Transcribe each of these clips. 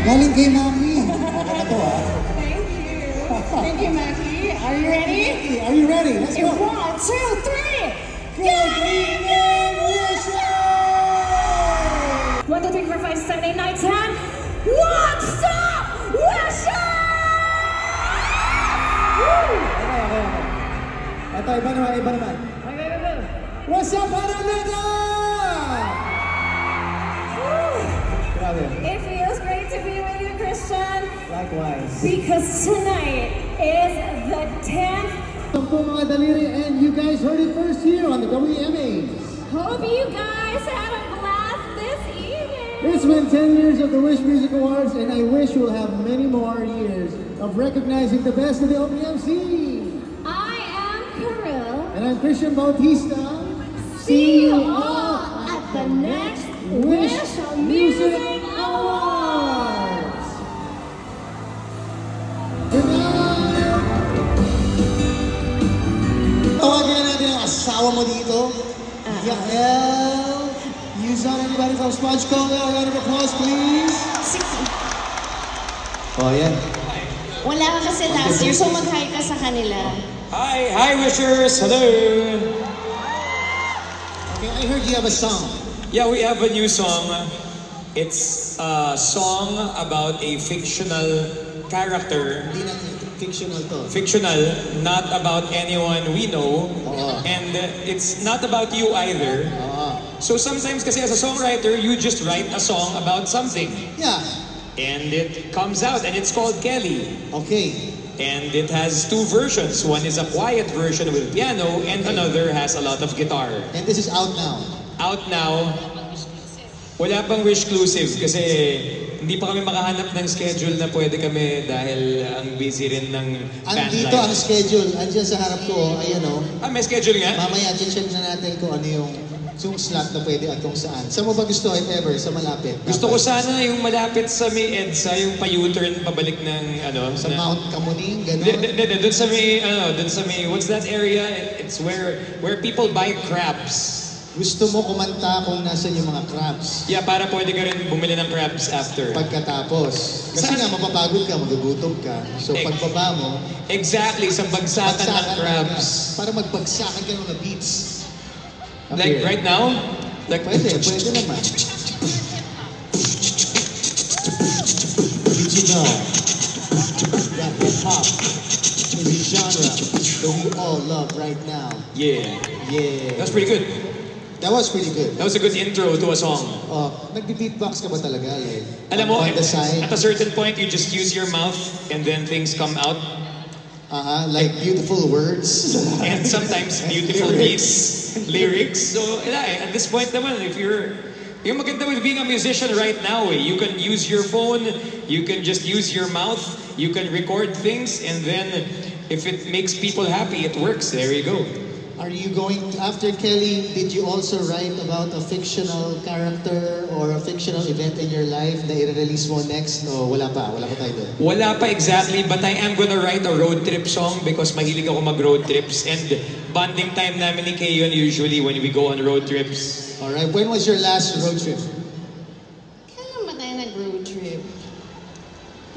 Galing kay Maki. Ako na to, ha? Thank you. Thank you, Maki. Are you ready? Are you ready? Let's go. 1, 2, 3. Good evening, wishes! 1, 2, 3, 4, 5, 7, 8, 9, 10. What's up, wishes? Okay. Ito, iba naman. Okay, go. What's up, Araneta? Grabe. It feels great to be with you, Christian. Likewise. Because tonight is the 10th. Sampu mga daliri, and you guys heard it first here on the WMAs. Hope you guys had a blast this evening. It's been 10 years of the Wish Music Awards, and I wish we'll have many more years of recognizing the best of the OPMC. I am Karil. And I'm Christian Bautista. See you all at the next Wish Music Awards. Good night! Tawagin na natin ang asawa mo dito. Yael. Yuzan, anybody from Sponge Cola? A round of applause, please. Oh, yeah. Wala ka kasi last year, so mag-hi ka sa kanila. Hi wishers, hello. Okay, I heard you have a song. Yeah, we have a new song. It's a song about a fictional character. Hindi na fictional to. Fictional, not about anyone we know. And it's not about you either. So sometimes kasi as a songwriter, you just write a song about something. Yeah. And it comes out and it's called Kelly. Okay. And it has two versions. One is a quiet version with piano and another has a lot of guitar. And this is out now. Out now. Wala pang wish-clusive kasi hindi pa kami makahanap ng schedule na pwede kami dahil ang busy rin ng fan life. Andito ang schedule. Andiyan sa harap ko, ayan o. May schedule nga? Mamaya, check na natin kung ano yung slot na pwede at kung saan. Saan mo ba gusto, if ever, sa malapit? Gusto ko sana yung malapit sa may EDSA, yung pa-U-turn pabalik ng Sa Mount Kamuning, gano'n? Doon sa may, what's that area? It's where people buy crabs. Gusto mo kumanta kung nasan yung mga crabs. Yeah, para pwede ka rin bumili ng crabs after. Pagkatapos. Kasi nga, mapapagod ka, magugutom ka. So, pagbaba mo... Exactly, sa bagsakan ng crabs. Para magbagsakan ka ng mga beats. Like right now? Like, pwede naman. Did you know that hip-hop is a genre that we all love right now? Yeah. Yeah. That's pretty good. That was pretty good. That was a good intro to a song. Nagbi-beatbox ka ba talaga? Like, alam mo, on the side? at a certain point, you just use your mouth and then things come out. Like beautiful words. And sometimes beautiful beats, lyrics. So, at this point naman, if yung maganda with being a musician right now, you can use your phone, you can just use your mouth, you can record things, and then if it makes people happy, it works. There you go. Are you going to, after Kelly, did you also write about a fictional character or a fictional event in your life na i-release mo next? No, wala pa tayo doon. Wala pa exactly, but I am gonna write a road trip song because mahilig ako mag-road trips and bonding time namin ni Kayon usually when we go on road trips. Alright, when was your last road trip? Kailan ba tayo nag-road trip?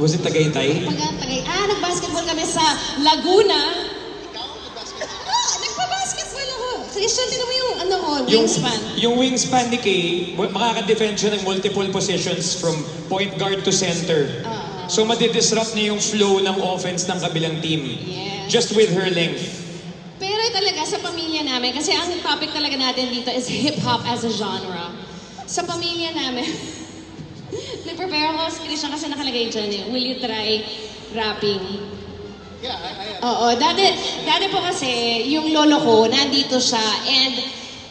Was it Tagaytay? Nag-basketball kami sa Laguna. Christian, tinan mo yung wingspan. Yung wingspan ni Kay, makaka-defend siya ng multiple positions from point guard to center. So madidisrupt niya yung flow ng offense ng kabilang team. Yes. Just with her length. Pero talaga sa pamilya namin, kasi ang topic talaga natin dito is hip-hop as a genre. Sa pamilya namin, nag-prepare ako, Christian, kasi nakalagay dyan will you try rapping? Yeah, I Oo, dati po kasi yung lolo ko, nandito siya, and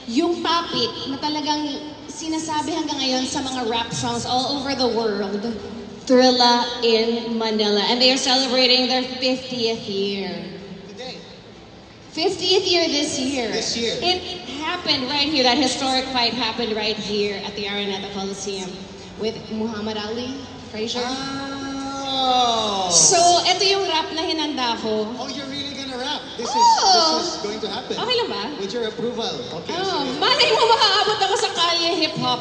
yung topic na talagang sinasabi hanggang ngayon sa mga rap songs all over the world, Thrilla in Manila. And they are celebrating their 50th year. Today. 50th year this year. This year. It happened right here, that historic fight happened right here at the Araneta Coliseum with Muhammad Ali, Frazier. So, ito yung rap na hinanda ko. Oh, you're really gonna rap? This is going to happen. Okay lang ba? With your approval. Okay. Malay mo makaabot ako sa kalye hip-hop.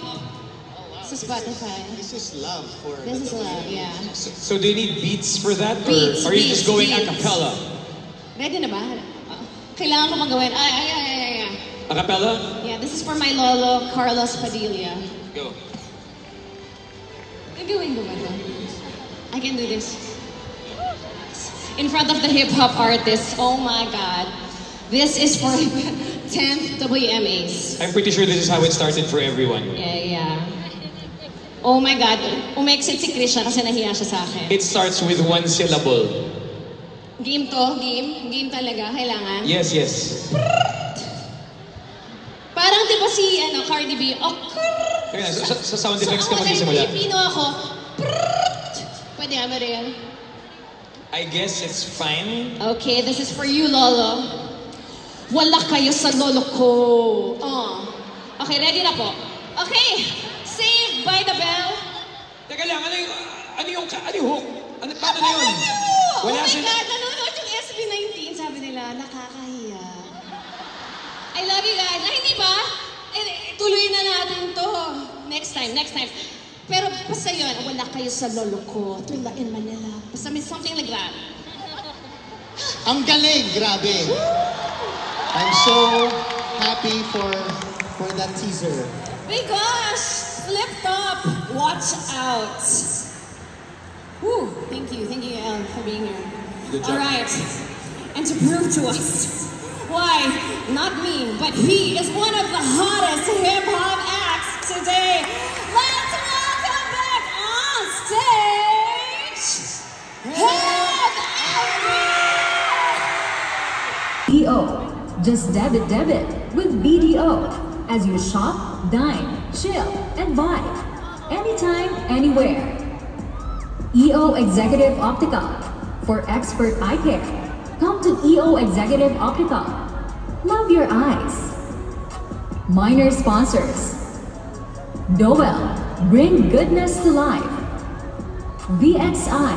sa Spotify. This is love for This is love, yeah. So do you need beats for that? Beats, or are you just going a beats. cappella? Ready na ba? Kailangan ko magawin. Ay. A cappella? Yeah, this is for my lolo, Carlos Padilla. Go. Gagawin ko ba ito? I can do this. In front of the hip-hop artists, oh my God. This is for 10th WMAs. I'm pretty sure this is how it started for everyone. Yeah. Oh my God. Umexit si Krisha kasi nahiya siya sa akin. It starts with one syllable. Game to? Game talaga? Kailangan? Yes. Parang di ba si Cardi B? Oh, Kaya sa sound effects ka ako, dahil magsisimula. Pilipino ako. Pwede nga ba rin? I guess it's fine. Okay, this is for you, Lolo. Wala kayo sa lolo ko. Okay, ready na po. Okay, Saved by the Bell. Teka lang, ano yung hook? Paano na yun? Oh my God, nanonood yung SB19. Sabi nila, nakakahiya. I love you guys. Ay, hindi ba? Tuloy na natin to. Next time. Pero basta yun, wala kayo sa lolo ko. Tula in Manila. Basta may something like that. Ang galing, grabe. I'm so happy for that teaser. Because flip top, watch out. Woo, thank you, Elle, for being here. Good job. All right, and to prove to us why, not me, but he is one of the hottest hip-hop acts today. Let's welcome back on stage, Head BDO. Just debit with BDO as you shop, dine, chill, and vibe. Anytime, anywhere. EO Executive Optical. For expert eye care, come to EO Executive Optical. Love your eyes. Minor sponsors. Dowell. Bring goodness to life. VXI.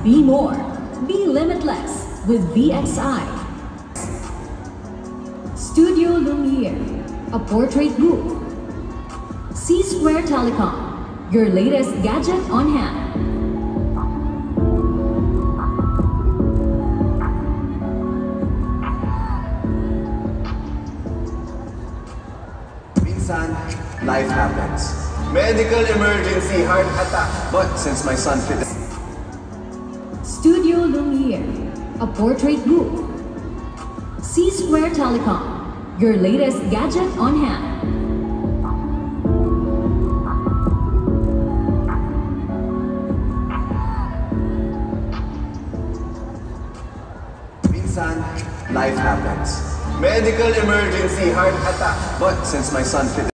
Be more. Be limitless with VXI. Studio Lumiere, a portrait booth. C-Square Telecom, your latest gadget on hand. Minsan, life happens. Medical emergency, heart attack. But since my son fit Studio Lumiere, a portrait booth. C-Square Telecom, your latest gadget on hand. Minsan, life happens. Medical emergency, heart attack. But since my son fit